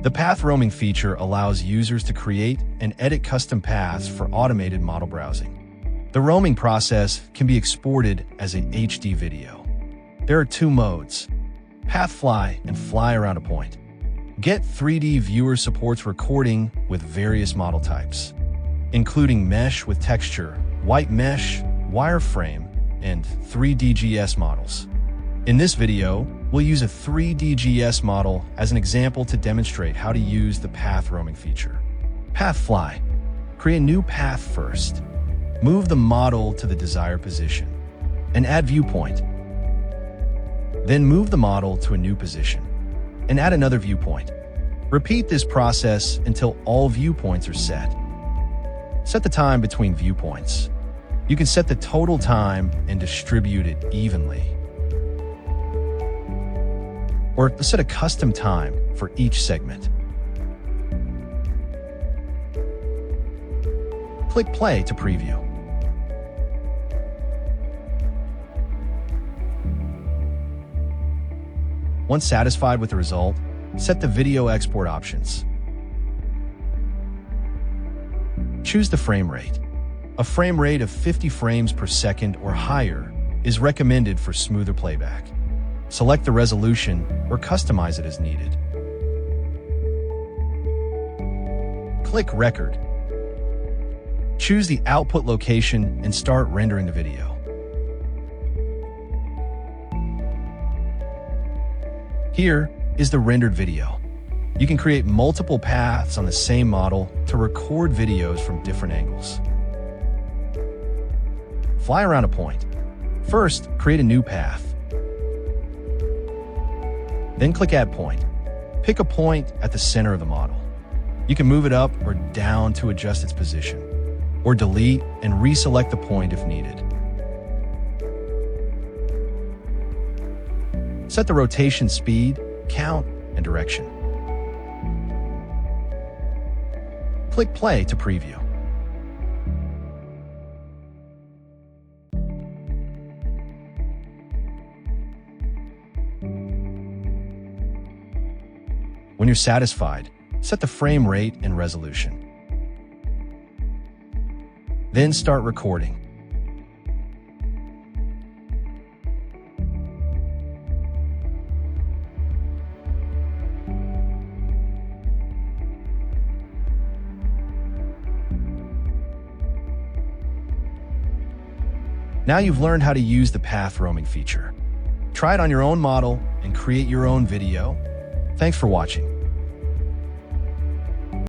The path roaming feature allows users to create and edit custom paths for automated model browsing. The roaming process can be exported as a HD video. There are two modes: Path Fly and Fly Around a Point. Get 3D Viewer supports recording with various model types, including mesh with texture, white mesh, wireframe, and 3DGS models. In this video, we'll use a 3DGS model as an example to demonstrate how to use the path roaming feature. Path Fly. Create a new path first. Move the model to the desired position and add viewpoint. Then move the model to a new position and add another viewpoint. Repeat this process until all viewpoints are set. Set the time between viewpoints. You can set the total time and distribute it evenly. Or set a custom time for each segment. Click play to preview. Once satisfied with the result, set the video export options. Choose the frame rate. A frame rate of 50 frames per second or higher is recommended for smoother playback. Select the resolution or customize it as needed. Click Record. Choose the output location and start rendering the video. Here is the rendered video. You can create multiple paths on the same model to record videos from different angles. Fly around a point. First, create a new path. Then click Add Point. Pick a point at the center of the model. You can move it up or down to adjust its position, or delete and reselect the point if needed. Set the rotation speed, count, and direction. Click play to preview. When you're satisfied, set the frame rate and resolution. Then start recording. Now you've learned how to use the path roaming feature. Try it on your own model and create your own video. Thanks for watching.